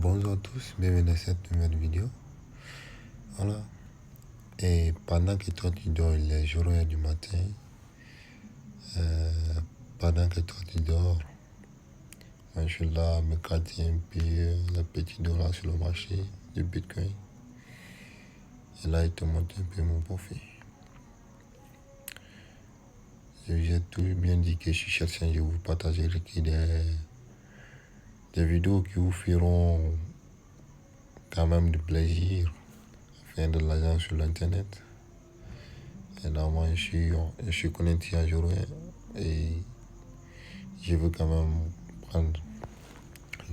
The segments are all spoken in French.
Bonjour à tous, bienvenue dans cette nouvelle vidéo. Voilà. Et pendant que toi tu dors, il est 0h du matin. Pendant que toi tu dors, je suis là à me gratter un peu le petit dollar sur le marché du Bitcoin. Et là, il te montre un peu mon profil. J'ai toujours bien dit que je suis chercheur, je vous partagerai des vidéos qui vous feront quand même du plaisir, faire de l'argent sur l'internet. Et là, moi, je suis connecté à jour et je veux quand même prendre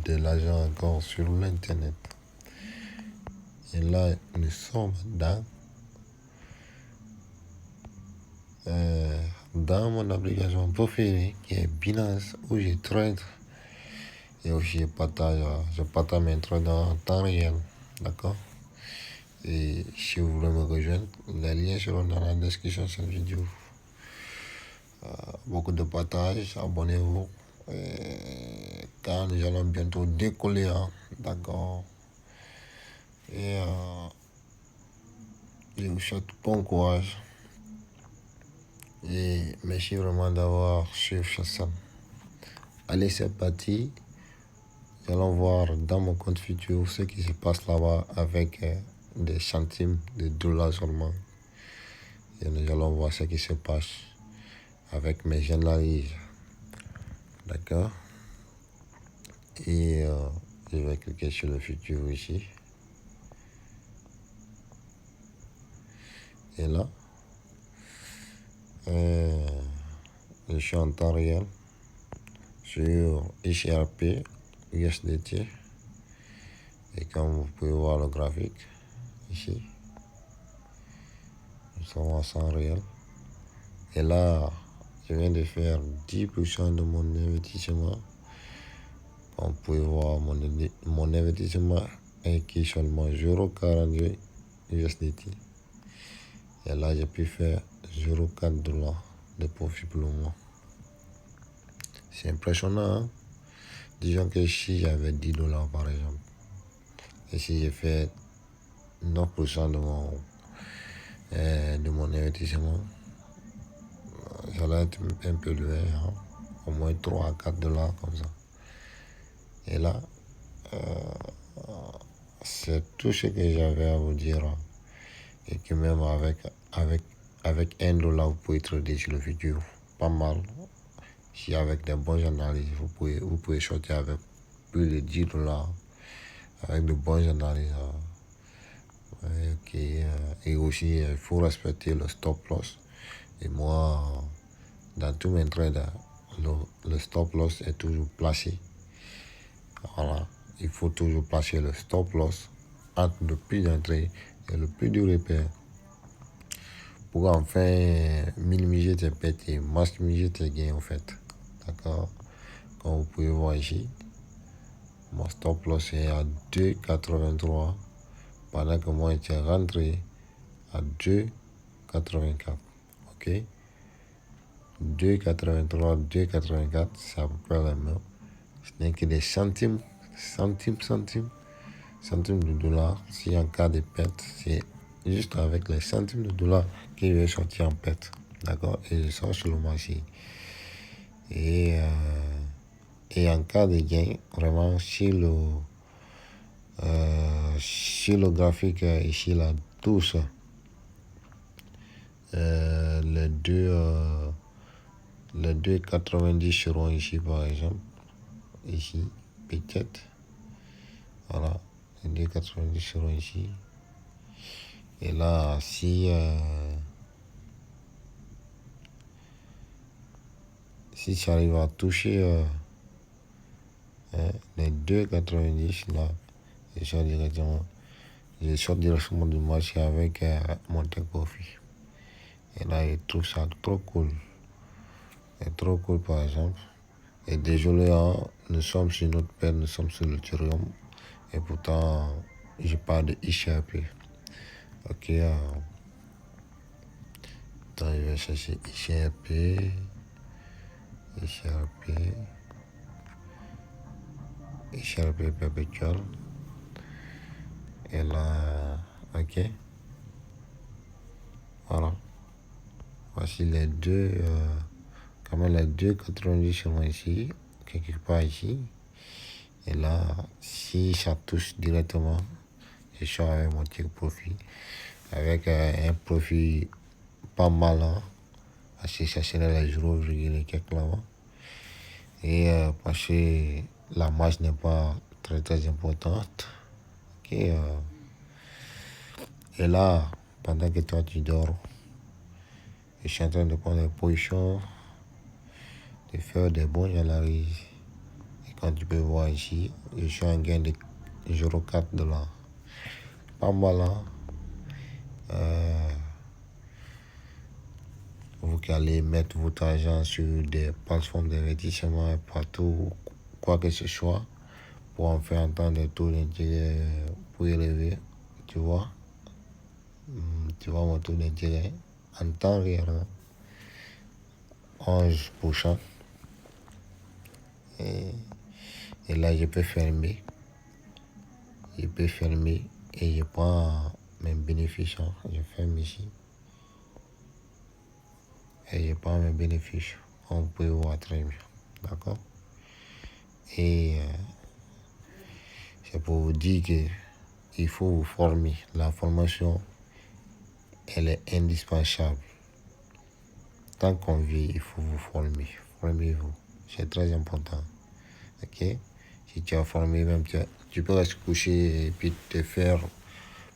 de l'argent encore sur l'internet. Et là, nous sommes dans mon application préférée qui est Binance, où je trade et aussi je partage mes trades en temps réel. D'accord? Et si vous voulez me rejoindre, les liens seront dans la description de cette vidéo. Beaucoup de partage, abonnez-vous. Car nous allons bientôt décoller. Hein, d'accord? Et je vous souhaite bon courage. Et merci vraiment d'avoir suivi ça. Allez, c'est parti. Nous allons voir dans mon compte futur ce qui se passe là-bas avec des centimes de dollars seulement. Et nous allons voir ce qui se passe avec mes analyses. D'accord? Et je vais cliquer sur le futur ici. Et là, je suis en temps réel sur XRP, USDT. Et comme vous pouvez voir le graphique ici, nous sommes en temps réel. Et là, je viens de faire 10% de mon investissement. Vous pouvez voir mon investissement est qui seulement 0,48 USDT. Et là, j'ai pu faire 0,4 $ de profit pour le moment. C'est impressionnant. Hein? Disons que si j'avais 10 $ par exemple, et si j'ai fait 9% de mon investissement, ça va être un peu loin, hein? Au moins 3 à 4 $ comme ça. Et là, c'est tout ce que j'avais à vous dire. Hein? Et que même avec 1 $, vous pouvez trader sur le futur. Pas mal. Si avec des bonnes analyses, vous pouvez sortir avec plus de 10 $. Avec de bonnes analyses. Et aussi, il faut respecter le stop loss. Et moi, dans tous mes trades, le stop loss est toujours placé. Voilà. Il faut toujours placer le stop loss entre le prix d'entrée et le prix du repère pour enfin minimiser tes pertes et maximiser tes gains en fait. D'accord? Comme vous pouvez voir ici, mon stop loss est à 2,83 pendant que moi j'étais rentré à 2,84. Ok? 2,83, 2,84, c'est à peu près la même. Ce n'est que des centimes de dollars. Si en cas de perte, c'est juste avec les centimes de dollars que je vais sortir en perte. D'accord? Et je sors sur le marché. Et en cas de gain, vraiment, sur le graphique ici, là, tout ça, les deux 90 seront ici, par exemple. Ici, peut-être. Voilà, les 2,90 seront ici. Et là, si j'arrive à toucher les 2,90 là, je sors directement du marché avec mon take profit. Et là, je trouve ça trop cool. C'est trop cool, par exemple. Et désolé, hein, nous sommes sur notre père, nous sommes sur le Ethereum. Et pourtant, je parle de XRP. Ok, attends, je vais chercher XRP perpétuel. Et là, ok. Voilà. Voici les deux, quand même les deux 90 sont ici, quelque part ici. Et là, si ça touche directement, je sors avec mon tir profit. Avec un profit pas mal, hein, parce que ça serait les 0, quelques là-bas. Et parce que la marge n'est pas très très importante. Ok, et là, pendant que toi tu dors, je suis en train de prendre des positions, de faire des bons à la risque. Et quand tu peux voir ici, je suis en gain de 0,4 $. Pas mal, hein? Vous qui allez mettre votre argent sur des plateformes d'investissement et partout, quoi que ce soit, pour en faire entendre des taux d'intérêt pour élever, tu vois. Tu vois mon taux d'intérêt en temps réel, 11%. Et là, je peux fermer. Et je prends mes bénéfices. Je ferme ici. Et je prends mes bénéfices. On peut voir très bien. D'accord? Et c'est pour vous dire qu'il faut vous former. La formation, elle est indispensable. Tant qu'on vit, il faut vous former. Formez-vous. C'est très important. Ok? Si tu as formé, même tu peux rester couché et puis te faire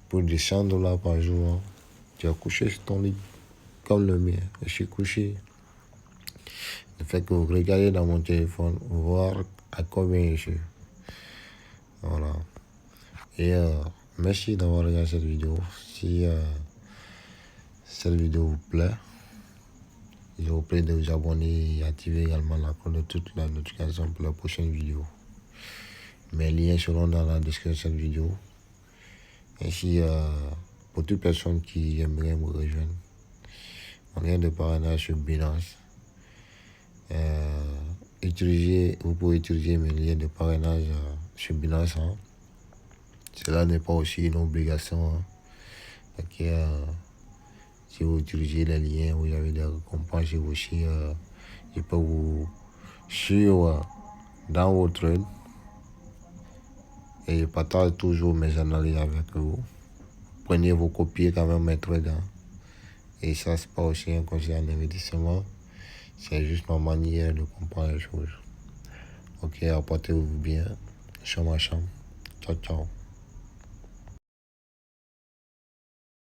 pour des $100 par jour. Hein. Tu as couché sur ton lit, comme le mien. Je suis couché. Le fait que vous regardez dans mon téléphone, voir à combien je suis. Voilà. Et merci d'avoir regardé cette vidéo. Si cette vidéo vous plaît, je vous prie de vous abonner et activer également la cloche de toute la notification pour la prochaine vidéo. Mes liens seront dans la description de cette vidéo. Ainsi, pour toute personne qui aimerait me rejoindre, mon lien de parrainage sur Binance. Vous pouvez utiliser mes liens de parrainage sur Binance. Hein. Cela n'est pas aussi une obligation. Hein. Donc, si vous utilisez les liens, vous avez des récompenses aussi. Je peux vous suivre dans vos trades. Et je partage toujours mes analyses avec vous. Prenez vos copies quand même, mes trades. Hein. Et ça, c'est pas aussi un conseil en investissement. C'est juste ma manière de comprendre les choses. Ok, apportez-vous bien. Sur ma chambre. Ciao, ciao.